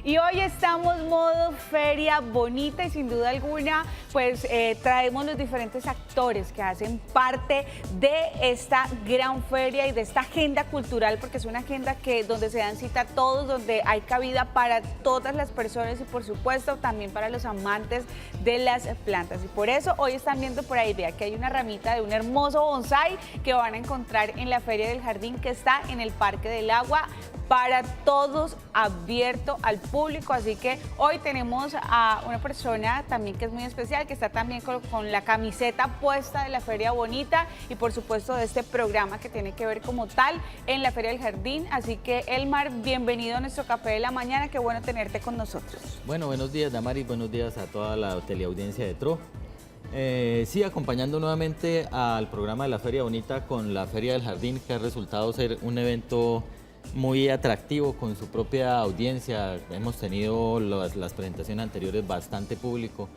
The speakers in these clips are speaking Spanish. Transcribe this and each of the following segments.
Y hoy estamos modo feria bonita y sin duda alguna pues traemos los diferentes actores que hacen parte de esta gran feria y de esta agenda cultural, porque es una agenda donde se dan cita a todos, donde hay cabida para todas las personas y por supuesto también para los amantes de las plantas. Y por eso hoy están viendo por ahí, vea que hay una ramita de un hermoso bonsái que van a encontrar en la Feria del Jardín, que está en el Parque del Agua, para todos, abierto al público. Así que hoy tenemos a una persona también que es muy especial, que está también con la camiseta puesta de la Feria Bonita y por supuesto de este programa que tiene que ver como tal en la Feria del Jardín. Así que Elmar, bienvenido a nuestro Café de la Mañana, qué bueno tenerte con nosotros. Bueno, buenos días Damaris, buenos días a toda la teleaudiencia de TRO. Sí, acompañando nuevamente al programa de la Feria Bonita con la Feria del Jardín, que ha resultado ser un evento muy atractivo con su propia audiencia. Hemos tenido las presentaciones anteriores bastante público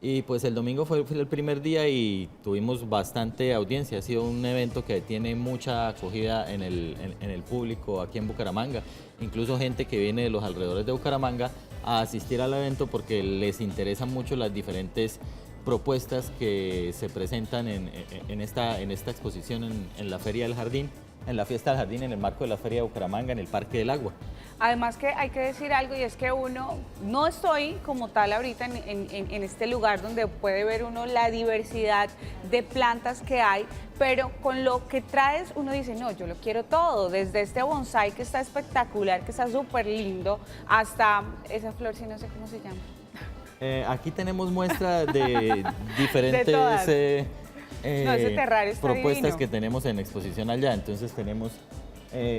y pues el domingo fue el primer día y tuvimos bastante audiencia. Ha sido un evento que tiene mucha acogida en el público aquí en Bucaramanga, incluso gente que viene de los alrededores de Bucaramanga a asistir al evento porque les interesan mucho las diferentes propuestas que se presentan en esta exposición en la Feria del Jardín, en la Fiesta del Jardín, en el marco de la Feria de Bucaramanga, en el Parque del Agua. Además que hay que decir algo, y es que uno, no estoy como tal ahorita en este lugar donde puede ver uno la diversidad de plantas que hay, pero con lo que traes uno dice, no, yo lo quiero todo, desde este bonsái que está espectacular, que está súper lindo, hasta esa flor, si no sé cómo se llama. Aquí tenemos muestras de diferentes ese terrario está propuestas divino. que tenemos en exposición allá. Entonces tenemos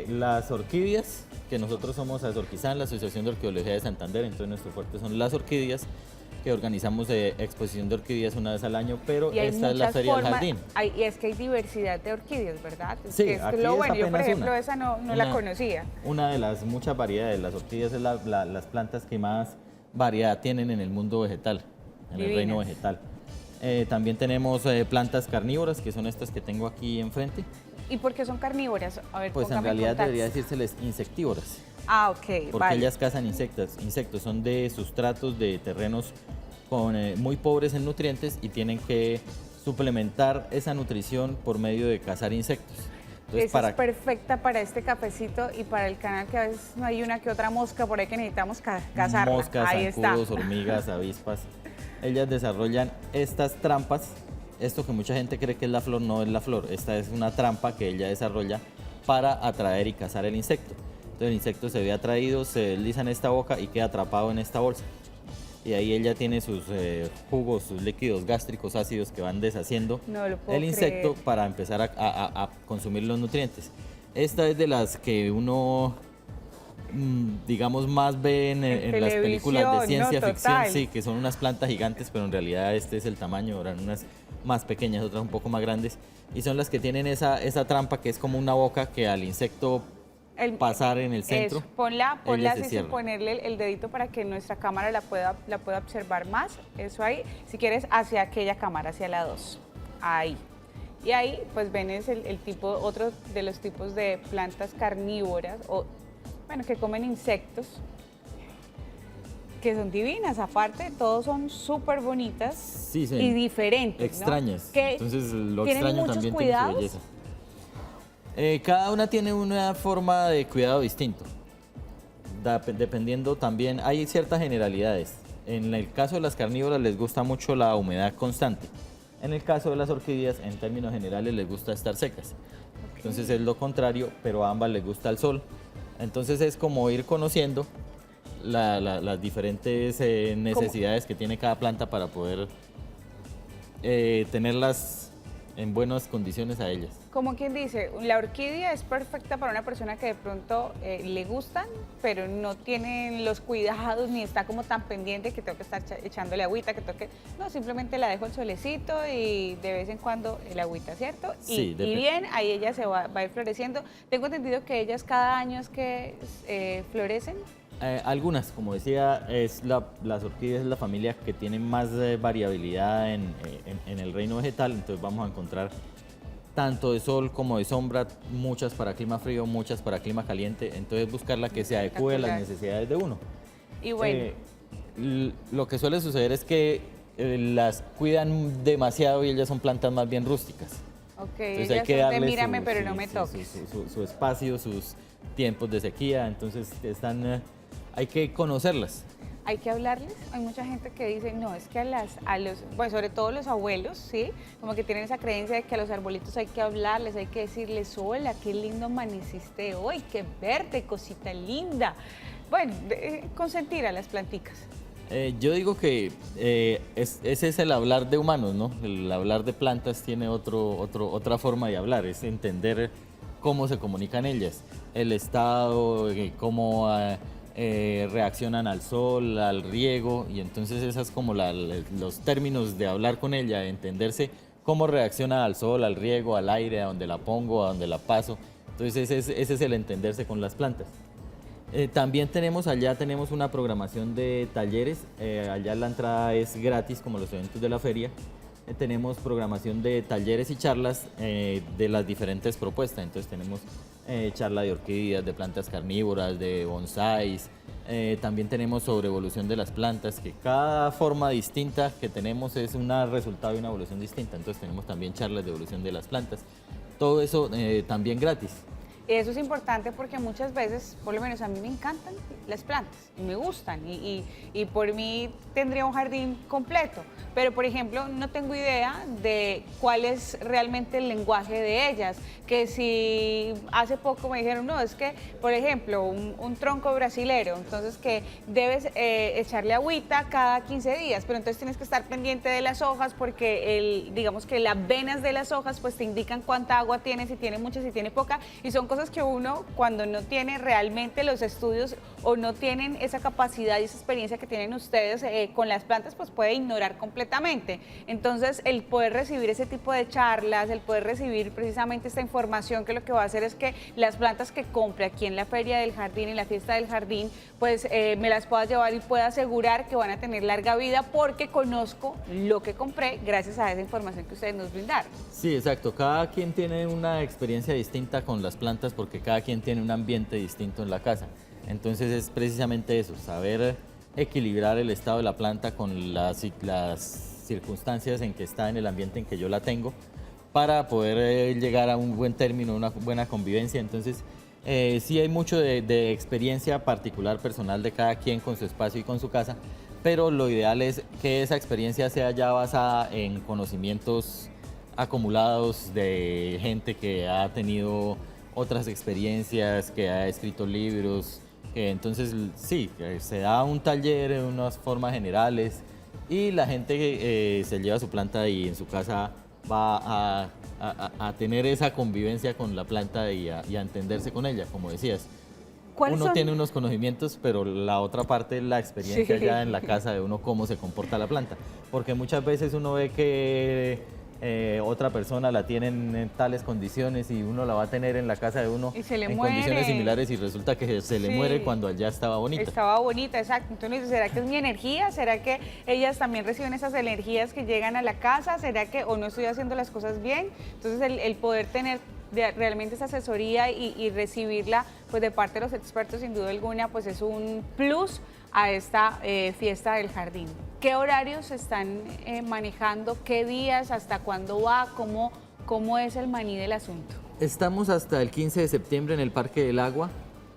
las orquídeas, que nosotros somos Azorquizán, la Asociación de Orquídeología de Santander, entonces nuestro fuerte son las orquídeas, que organizamos exposición de orquídeas una vez al año, pero esta es la Feria del Jardín. Y es que hay diversidad de orquídeas, ¿verdad? Sí, que es aquí lo es bueno. Yo, por apenas ejemplo, una. esa no la conocía. Una de las muchas variedades. Las orquídeas es las plantas que más variedad tienen en el mundo vegetal, en el reino vegetal. También tenemos plantas carnívoras, que son estas que tengo aquí enfrente. ¿Y por qué son carnívoras? A ver, pues en realidad debería decírseles insectívoras. Ah, ok, porque ellas cazan insectos, son de sustratos de terrenos muy pobres en nutrientes y tienen que suplementar esa nutrición por medio de cazar insectos. Entonces, es perfecta para este cafecito y para el canal, que a veces no hay una que otra mosca por ahí que necesitamos cazarla. Moscas, ahí zancudos, está. hormigas, avispas. Ellas desarrollan estas trampas. Esto que mucha gente cree que es la flor, no es la flor. Esta es una trampa que ella desarrolla para atraer y cazar el insecto. Entonces el insecto se ve atraído, se desliza en esta boca y queda atrapado en esta bolsa. Y ahí ella tiene sus jugos, sus líquidos gástricos ácidos que van deshaciendo el insecto para empezar a consumir los nutrientes. Esta es de las que uno, digamos, más ve en las películas de ciencia ficción, sí, que son unas plantas gigantes, pero en realidad este es el tamaño, eran unas más pequeñas, otras un poco más grandes, y son las que tienen esa trampa que es como una boca que al insecto pasar en el centro. Eso, ponla así sin ponerle el dedito para que nuestra cámara la pueda observar más. Eso ahí, si quieres hacia aquella cámara, hacia la 2. Ahí. Y ahí pues ven es otro de los tipos de plantas carnívoras, o bueno, que comen insectos, que son divinas. Aparte, todos son súper bonitas, sí, y diferentes, extrañas, ¿no? Entonces lo extraño también tiene su belleza. Cada una tiene una forma de cuidado distinto, dependiendo también, hay ciertas generalidades. En el caso de las carnívoras les gusta mucho la humedad constante. En el caso de las orquídeas, en términos generales, les gusta estar secas. Entonces es lo contrario, pero a ambas les gusta el sol. Entonces es como ir conociendo las diferentes necesidades que tiene cada planta para poder tenerlas en buenas condiciones a ellas. Como quien dice, la orquídea es perfecta para una persona que de pronto le gustan, pero no tiene los cuidados ni está como tan pendiente que tengo que estar echándole agüita, no, simplemente la dejo al solecito y de vez en cuando el agüita, ¿cierto? Sí, y bien, ahí ella se va a ir floreciendo. Tengo entendido que ellas cada año es que florecen. Algunas, como decía, las orquídeas es la familia que tiene más variabilidad en el reino vegetal, entonces vamos a encontrar tanto de sol como de sombra, muchas para clima frío, muchas para clima caliente, entonces buscar la que se adecue a las necesidades de uno. Y bueno, Lo que suele suceder es que las cuidan demasiado y ellas son plantas más bien rústicas. ok, Entonces ellas hay que son de darle mírame, pero no me sí, toques. su espacio, sus tiempos de sequía, entonces hay que conocerlas. Hay que hablarles. Hay mucha gente que dice, no, es que a los, pues sobre todo los abuelos, ¿sí? Como que tienen esa creencia de que a los arbolitos hay que hablarles, hay que decirles, hola, qué lindo amaneciste hoy, qué verde, cosita linda. Bueno, consentir a las planticas. Yo digo que ese es el hablar de humanos, ¿no? El hablar de plantas tiene otra forma de hablar, es entender cómo se comunican ellas, el estado, cómo reaccionan al sol, al riego, y entonces esas como los términos de hablar con ella, de entenderse cómo reacciona al sol, al riego, al aire, a donde la pongo, a donde la paso. Entonces ese es el entenderse con las plantas. También tenemos una programación de talleres, allá la entrada es gratis como los eventos de la feria. Tenemos programación de talleres y charlas de las diferentes propuestas, entonces tenemos charla de orquídeas, de plantas carnívoras, de bonsáis, también tenemos sobre evolución de las plantas, que cada forma distinta que tenemos es un resultado de una evolución distinta, entonces tenemos también charlas de evolución de las plantas, todo eso también gratis. Eso es importante porque muchas veces, por lo menos a mí me encantan las plantas y me gustan y por mí tendría un jardín completo, pero por ejemplo no tengo idea de cuál es realmente el lenguaje de ellas, que si hace poco me dijeron, no, es que por ejemplo un tronco brasilero, entonces que debes echarle agüita cada 15 días, pero entonces tienes que estar pendiente de las hojas porque digamos que las venas de las hojas pues te indican cuánta agua tiene, si tiene mucha, si tiene poca, y son cosas que uno cuando no tiene realmente los estudios o no tienen esa capacidad y esa experiencia que tienen ustedes con las plantas, pues puede ignorar completamente. Entonces el poder recibir ese tipo de charlas, el poder recibir precisamente esta información, que lo que va a hacer es que las plantas que compre aquí en la Feria del Jardín, en la Fiesta del Jardín, pues me las pueda llevar y pueda asegurar que van a tener larga vida porque conozco lo que compré gracias a esa información que ustedes nos brindaron. Sí, exacto. Cada quien tiene una experiencia distinta con las plantas porque cada quien tiene un ambiente distinto en la casa. Entonces es precisamente eso, saber equilibrar el estado de la planta con las circunstancias en que está, en el ambiente en que yo la tengo, para poder llegar a un buen término, una buena convivencia. Entonces sí hay mucho de experiencia particular, personal de cada quien con su espacio y con su casa, pero lo ideal es que esa experiencia sea ya basada en conocimientos acumulados de gente que ha tenido otras experiencias, que ha escrito libros, entonces sí, se da un taller, unas formas generales y la gente se lleva su planta y en su casa va a tener esa convivencia con la planta y a entenderse con ella, como decías. Uno tiene unos conocimientos, pero la otra parte es la experiencia Sí. ya en la casa de uno, cómo se comporta la planta, porque muchas veces uno ve que otra persona la tiene en tales condiciones y uno la va a tener en la casa de uno Y se le en muere. condiciones similares y resulta que se le Sí. muere cuando allá estaba bonita. Estaba bonita, exacto. Entonces, ¿será que es mi energía? ¿Será que ellas también reciben esas energías que llegan a la casa? ¿Será que o no estoy haciendo las cosas bien? Entonces, el poder tener realmente esa asesoría y recibirla pues de parte de los expertos, sin duda alguna, pues es un plus a esta fiesta del jardín. ¿Qué horarios están manejando? ¿Qué días? ¿Hasta cuándo va? ¿Cómo es el maní del asunto? Estamos hasta el 15 de septiembre en el Parque del Agua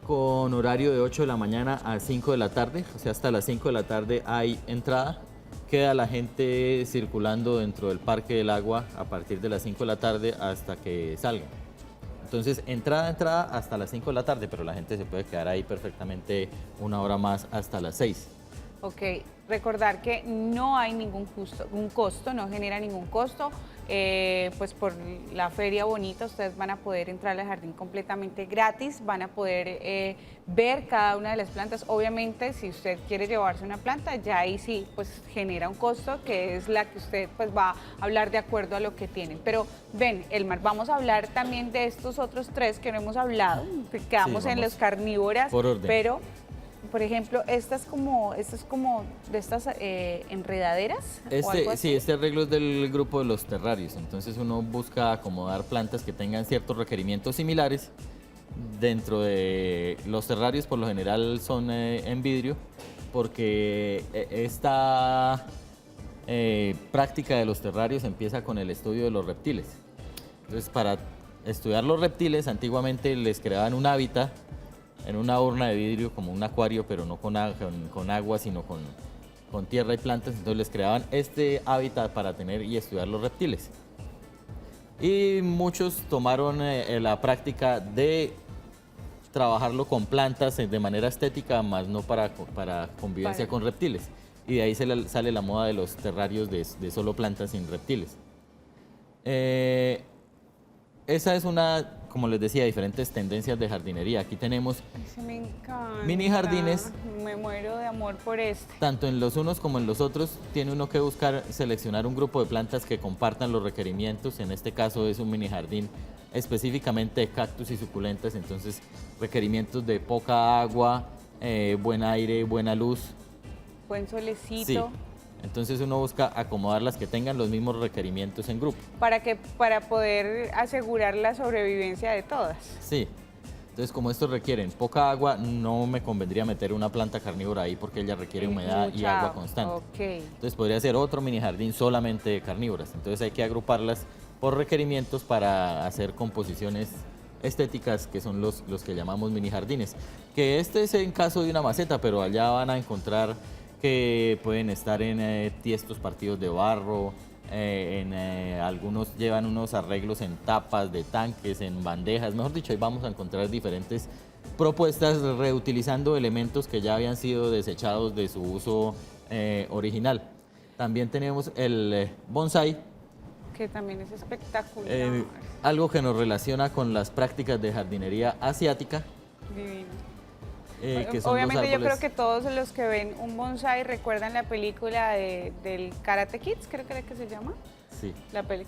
con horario de 8 de la mañana a 5 de la tarde, o sea, hasta las 5 de la tarde hay entrada. Queda la gente circulando dentro del Parque del Agua a partir de las 5 de la tarde hasta que salgan. Entonces, entrada hasta las 5 de la tarde, pero la gente se puede quedar ahí perfectamente una hora más hasta las 6. Ok, recordar que no hay ningún costo, no genera ningún costo, pues por la feria bonita ustedes van a poder entrar al jardín completamente gratis, van a poder ver cada una de las plantas. Obviamente, si usted quiere llevarse una planta, ya ahí sí, pues genera un costo que es la que usted pues va a hablar de acuerdo a lo que tienen. Pero ven, Elmar, vamos a hablar también de estos otros tres que no hemos hablado, quedamos Sí, en los carnívoras, por orden. pero... Por ejemplo, esta es como de estas enredaderas. ¿O algo así? Sí, este arreglo es del grupo de los terrarios. Entonces uno busca acomodar plantas que tengan ciertos requerimientos similares. Dentro de los terrarios por lo general son en vidrio, porque esta práctica de los terrarios empieza con el estudio de los reptiles. Entonces, para estudiar los reptiles, antiguamente les creaban un hábitat en una urna de vidrio, como un acuario, pero no con agua, sino con tierra y plantas. Entonces les creaban este hábitat para tener y estudiar los reptiles. Y muchos tomaron la práctica de trabajarlo con plantas de manera estética, más no para convivencia con reptiles. Y de ahí sale la moda de los terrarios de solo plantas sin reptiles. Esa es una, como les decía, diferentes tendencias de jardinería. Aquí tenemos Me encanta. mini jardines. Me muero de amor por este. Tanto en los unos como en los otros, tiene uno que buscar seleccionar un grupo de plantas que compartan los requerimientos. En este caso es un mini jardín específicamente de cactus y suculentas, entonces requerimientos de poca agua, buen aire, buena luz. Buen solecito. Sí. Entonces uno busca acomodar las que tengan los mismos requerimientos en grupo. Para poder asegurar la sobrevivencia de todas. Sí. Entonces, como estos requieren poca agua, no me convendría meter una planta carnívora ahí porque ella requiere humedad y agua constante. Okay. Entonces podría ser otro mini jardín solamente de carnívoras. Entonces hay que agruparlas por requerimientos para hacer composiciones estéticas, que son los que llamamos mini jardines. Que este es en caso de una maceta, pero allá van a encontrar que pueden estar en tiestos partidos de barro, algunos llevan unos arreglos en tapas de tanques, en bandejas, mejor dicho, ahí vamos a encontrar diferentes propuestas reutilizando elementos que ya habían sido desechados de su uso original. También tenemos el bonsai, que también es espectacular. algo que nos relaciona con las prácticas de jardinería asiática. Divino. Que son Obviamente yo creo árboles. que todos los que ven un bonsai recuerdan la película del Karate Kids, creo que se llama. Sí.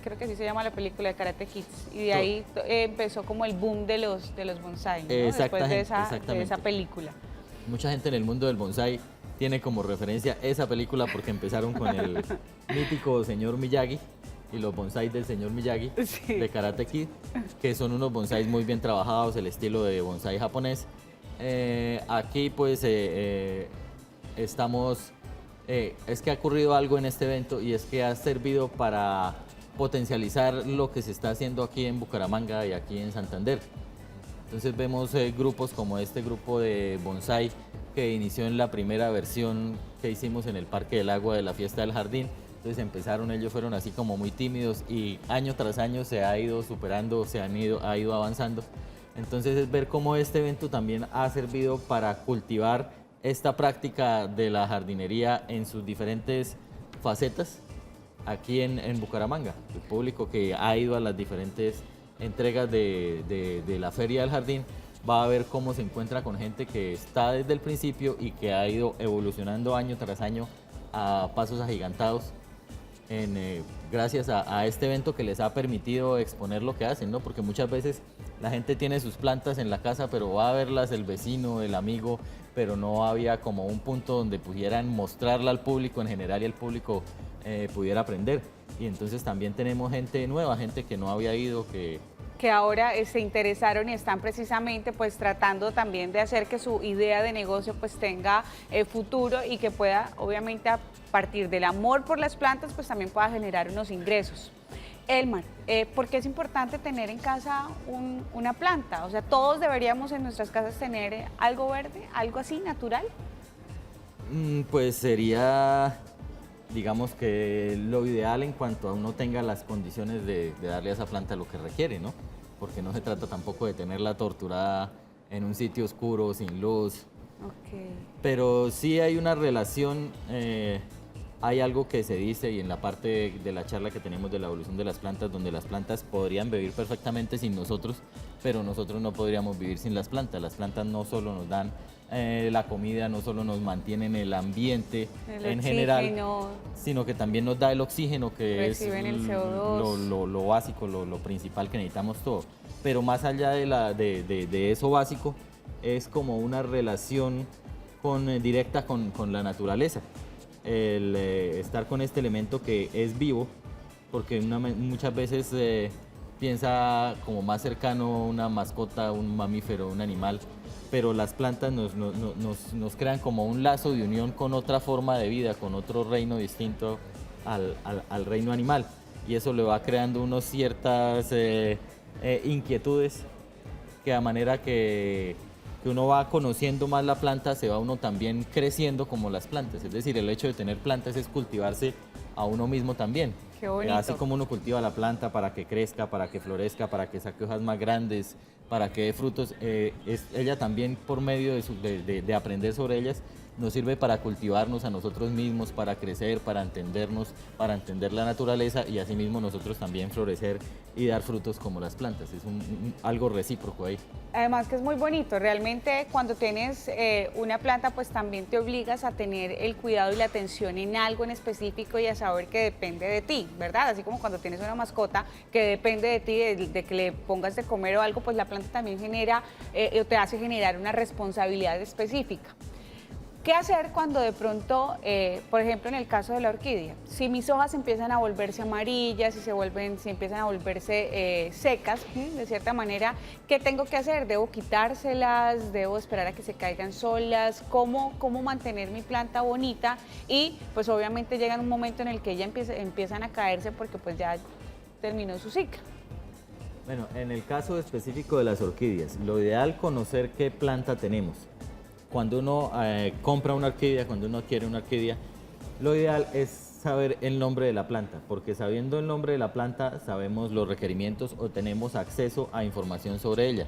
Creo que así se llama la película de Karate Kids. Y de ahí empezó como el boom de los bonsai, ¿no? Después de esa película. Mucha gente en el mundo del bonsai tiene como referencia esa película porque empezaron con el mítico señor Miyagi y los bonsai del señor Miyagi, Sí. de Karate Kid, que son unos bonsais muy bien trabajados, el estilo de bonsai japonés. Aquí pues estamos, es que ha ocurrido algo en este evento y es que ha servido para potencializar lo que se está haciendo aquí en Bucaramanga y aquí en Santander. Entonces vemos grupos como este grupo de bonsai que inició en la primera versión que hicimos en el Parque del Agua de la Fiesta del Jardín. Entonces ellos fueron así como muy tímidos y año tras año se ha ido superando, ha ido avanzando. Entonces es ver cómo este evento también ha servido para cultivar esta práctica de la jardinería en sus diferentes facetas aquí en Bucaramanga. El público que ha ido a las diferentes entregas de la Feria del Jardín va a ver cómo se encuentra con gente que está desde el principio y que ha ido evolucionando año tras año a pasos agigantados gracias a este evento que les ha permitido exponer lo que hacen, ¿no? Porque muchas veces la gente tiene sus plantas en la casa, pero va a verlas el vecino, el amigo, pero no había como un punto donde pudieran mostrarla al público en general y el público pudiera aprender. Y entonces también tenemos gente nueva, gente que no había ido, que ahora se interesaron y están precisamente pues tratando también de hacer que su idea de negocio pues tenga futuro y que pueda obviamente a partir del amor por las plantas pues también pueda generar unos ingresos. Elmar, ¿por qué es importante tener en casa una planta? O sea, todos deberíamos en nuestras casas tener algo verde, algo así natural. Pues sería, digamos que lo ideal en cuanto a uno tenga las condiciones de darle a esa planta lo que requiere, ¿no? Porque no se trata tampoco de tenerla torturada en un sitio oscuro, sin luz. Okay. Pero sí hay una relación, hay algo que se dice y en la parte de la charla que tenemos de la evolución de las plantas, donde las plantas podrían vivir perfectamente sin nosotros, pero nosotros no podríamos vivir sin las plantas. Las plantas no solo nos dan la comida, no solo nos mantienen el ambiente en general, sino que también nos da el oxígeno, que es el CO2. Lo básico, lo principal que necesitamos todos. Pero más allá de eso básico, es como una relación directa con la naturaleza. El estar con este elemento que es vivo, porque muchas veces piensa como más cercano una mascota, un mamífero, un animal, pero las plantas nos crean como un lazo de unión con otra forma de vida, con otro reino distinto al reino animal. Y eso le va creando unos ciertas inquietudes que a manera que uno va conociendo más la planta, se va uno también creciendo como las plantas. Es decir, el hecho de tener plantas es cultivarse a uno mismo también. Qué bonito. Así como uno cultiva la planta para que crezca, para que florezca, para que saque hojas más grandes, para que dé frutos, ella también por medio de aprender sobre ellas nos sirve para cultivarnos a nosotros mismos, para crecer, para entendernos, para entender la naturaleza y asimismo nosotros también florecer y dar frutos como las plantas. Es algo recíproco ahí. Además que es muy bonito, realmente cuando tienes una planta pues también te obligas a tener el cuidado y la atención en algo en específico y a saber que depende de ti, ¿verdad? Así como cuando tienes una mascota que depende de ti, de que le pongas de comer o algo, pues la planta también genera o te hace generar una responsabilidad específica. ¿Qué hacer cuando de pronto, por ejemplo, en el caso de la orquídea, si mis hojas empiezan a volverse amarillas, si empiezan a volverse secas, de cierta manera, ¿qué tengo que hacer? ¿Debo quitárselas? ¿Debo esperar a que se caigan solas? ¿Cómo mantener mi planta bonita? Y pues obviamente llega un momento en el que ellas empiezan a caerse porque pues ya terminó su ciclo. Bueno, en el caso específico de las orquídeas, lo ideal es conocer qué planta tenemos. Cuando uno compra una orquídea, cuando uno adquiere una orquídea, lo ideal es saber el nombre de la planta, porque sabiendo el nombre de la planta sabemos los requerimientos o tenemos acceso a información sobre ella,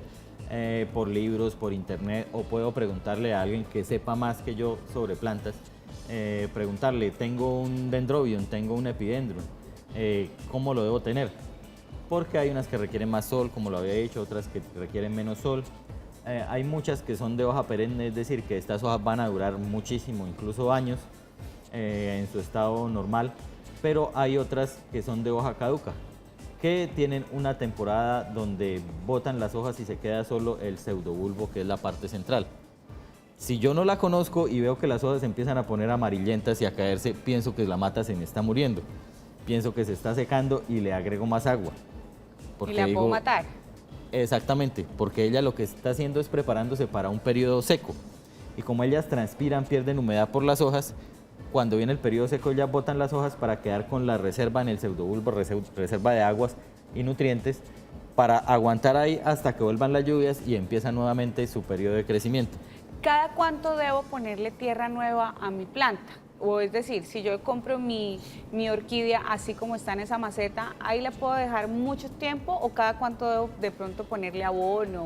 por libros, por internet, o puedo preguntarle a alguien que sepa más que yo sobre plantas, preguntarle, tengo un dendrobium, tengo un epidendrum, ¿cómo lo debo tener? Porque hay unas que requieren más sol, como lo había dicho, otras que requieren menos sol. Hay muchas que son de hoja perenne, es decir, que estas hojas van a durar muchísimo, incluso años, en su estado normal, pero hay otras que son de hoja caduca, que tienen una temporada donde botan las hojas y se queda solo el pseudobulbo, que es la parte central. Si yo no la conozco y veo que las hojas se empiezan a poner amarillentas y a caerse, pienso que la mata se me está muriendo, pienso que se está secando y le agrego más agua. ¿Y la puedo matar? Exactamente, porque ella lo que está haciendo es preparándose para un periodo seco. Y como ellas transpiran, pierden humedad por las hojas, cuando viene el periodo seco ellas botan las hojas para quedar con la reserva en el pseudobulbo, reserva de aguas y nutrientes, para aguantar ahí hasta que vuelvan las lluvias y empieza nuevamente su periodo de crecimiento. ¿Cada cuánto debo ponerle tierra nueva a mi planta? O es decir, si yo compro mi orquídea así como está en esa maceta, ¿ahí la puedo dejar mucho tiempo o cada cuánto debo de pronto ponerle abono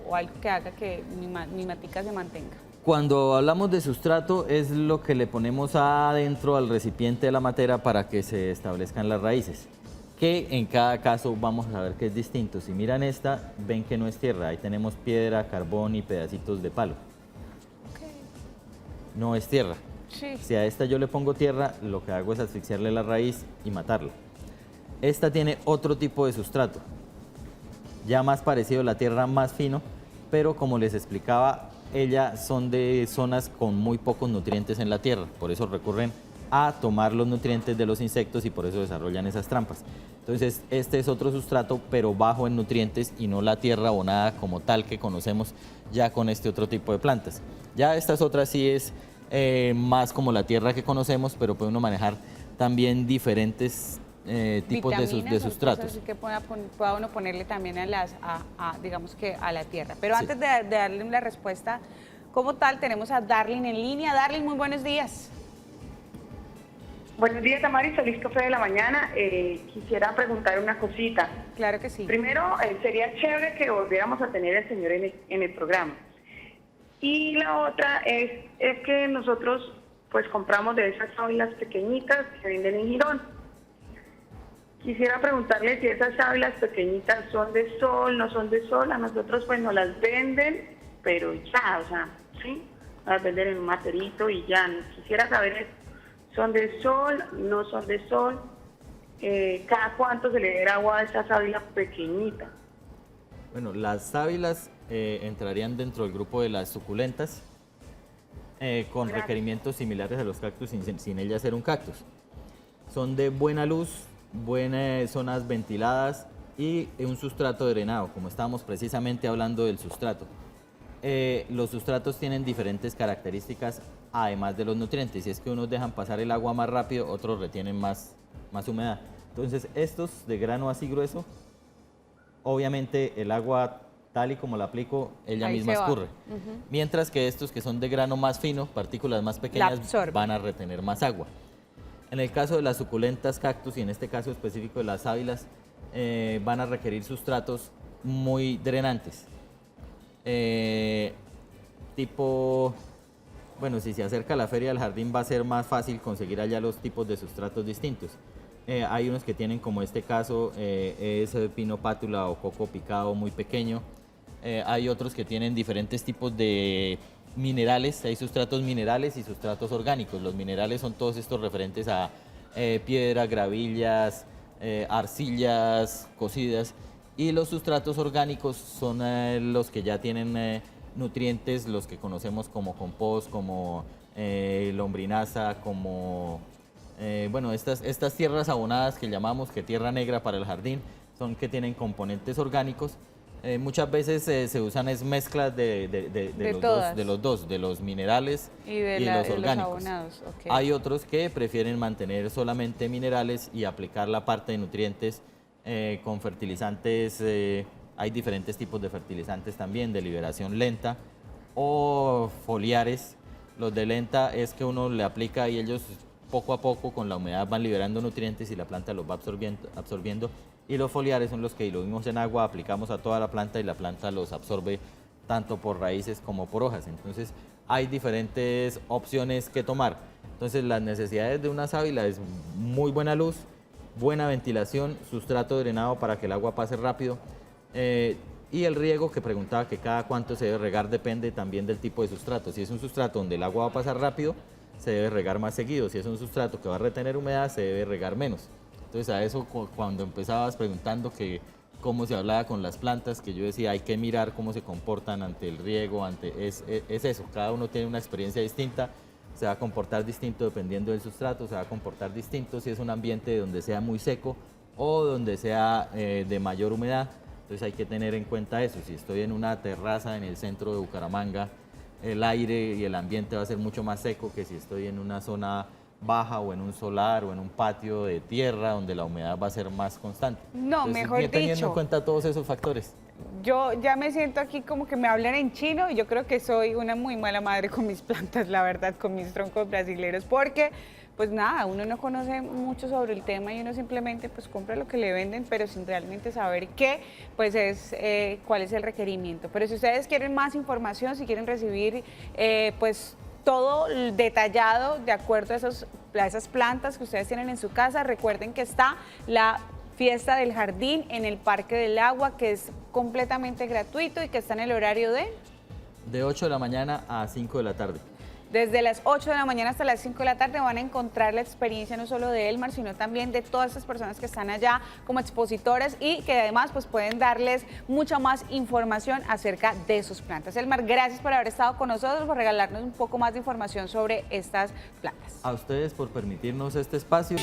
o algo que haga que mi matica se mantenga? Cuando hablamos de sustrato es lo que le ponemos adentro al recipiente de la matera para que se establezcan las raíces, que en cada caso vamos a ver que es distinto. Si miran esta, ven que no es tierra, ahí tenemos piedra, carbón y pedacitos de palo. Okay. No es tierra. Sí. Si a esta yo le pongo tierra, lo que hago es asfixiarle la raíz y matarla. Esta tiene otro tipo de sustrato, ya más parecido a la tierra, más fino, pero como les explicaba, ellas son de zonas con muy pocos nutrientes en la tierra, por eso recurren a tomar los nutrientes de los insectos y por eso desarrollan esas trampas. Entonces, este es otro sustrato, pero bajo en nutrientes y no la tierra abonada como tal que conocemos ya con este otro tipo de plantas. Ya estas otras sí es más como la tierra que conocemos, pero puede uno manejar también diferentes tipos de sustratos. Así que pueda uno ponerle también digamos que a la tierra. Pero Sí. antes de darle la respuesta como tal, tenemos a Darlin en línea. Darlin, muy buenos días. Buenos días, Tamara, feliz café de la mañana. Quisiera preguntar una cosita. Claro que sí. Primero, sería chévere que volviéramos a tener al señor en el programa. Y la otra es que nosotros pues compramos de esas sábilas pequeñitas que venden en Girón. Quisiera preguntarle si esas sábilas pequeñitas son de sol, no son de sol. A nosotros pues nos las venden, pero ya, o sea, ¿sí? Las venden en un materito y ya. Quisiera saber, ¿son de sol, no son de sol? ¿Cada cuánto se le dé agua a esa sábila pequeñita? Bueno, las sábilas entrarían dentro del grupo de las suculentas con requerimientos similares a los cactus sin ellas ser un cactus. Son de buena luz, buenas zonas ventiladas y un sustrato drenado, como estábamos precisamente hablando del sustrato. los sustratos tienen diferentes características además de los nutrientes. Si es que unos dejan pasar el agua más rápido, otros retienen más humedad. Entonces estos de grano así grueso, obviamente el agua tal y como la aplico, ella Ahí misma se va. escurre. Mientras que estos que son de grano más fino, partículas más pequeñas, absorbe. van a retener más agua. En el caso de las suculentas cactus y en este caso específico de las sábilas, van a requerir sustratos muy drenantes. Bueno, si se acerca a la feria del jardín va a ser más fácil conseguir allá los tipos de sustratos distintos. Hay unos que tienen, como este caso, es pino pátula o coco picado muy pequeño. Hay otros que tienen diferentes tipos de minerales, hay sustratos minerales y sustratos orgánicos. Los minerales son todos estos referentes a piedra, gravillas, arcillas cocidas, y los sustratos orgánicos son los que ya tienen nutrientes, los que conocemos como compost, como lombrinaza, como bueno, estas tierras abonadas que llamamos que tierra negra para el jardín, son que tienen componentes orgánicos. Muchas veces se usan es mezclas de los dos, de los minerales y los orgánicos. Abonados, ok. Hay otros que prefieren mantener solamente minerales y aplicar la parte de nutrientes con fertilizantes. Hay diferentes tipos de fertilizantes también, de liberación lenta o foliares. Los de lenta es que uno le aplica y ellos poco a poco con la humedad van liberando nutrientes y la planta los va absorbiendo. Y los foliares son los que diluimos en agua, aplicamos a toda la planta y la planta los absorbe tanto por raíces como por hojas. Entonces hay diferentes opciones que tomar. Entonces las necesidades de una sábila es muy buena luz, buena ventilación, sustrato drenado para que el agua pase rápido, y el riego, que preguntaba que cada cuánto se debe regar, depende también del tipo de sustrato. Si es un sustrato donde el agua va a pasar rápido, se debe regar más seguido. Si es un sustrato que va a retener humedad, se debe regar menos. Entonces a eso, cuando empezabas preguntando que cómo se hablaba con las plantas, que yo decía hay que mirar cómo se comportan ante el riego, es eso, cada uno tiene una experiencia distinta, se va a comportar distinto dependiendo del sustrato, se va a comportar distinto si es un ambiente donde sea muy seco o donde sea de mayor humedad. Entonces hay que tener en cuenta eso. Si estoy en una terraza en el centro de Bucaramanga, el aire y el ambiente va a ser mucho más seco que si estoy en una zona baja o en un solar o en un patio de tierra donde la humedad va a ser más constante. No, Entonces, mejor teniendo dicho. en cuenta todos esos factores. Yo ya me siento aquí como que me hablan en chino y yo creo que soy una muy mala madre con mis plantas, la verdad, con mis troncos brasileños, porque pues nada, uno no conoce mucho sobre el tema y uno simplemente pues compra lo que le venden, pero sin realmente saber qué, pues es cuál es el requerimiento. Pero si ustedes quieren más información, si quieren recibir pues todo detallado de acuerdo a esas plantas que ustedes tienen en su casa, recuerden que está la Fiesta del Jardín en el Parque del Agua, que es completamente gratuito y que está en el horario De 8 de la mañana a 5 de la tarde. Desde las 8 de la mañana hasta las 5 de la tarde van a encontrar la experiencia no solo de Elmar, sino también de todas estas personas que están allá como expositores y que además pues pueden darles mucha más información acerca de sus plantas. Elmar, gracias por haber estado con nosotros, por regalarnos un poco más de información sobre estas plantas. A ustedes por permitirnos este espacio.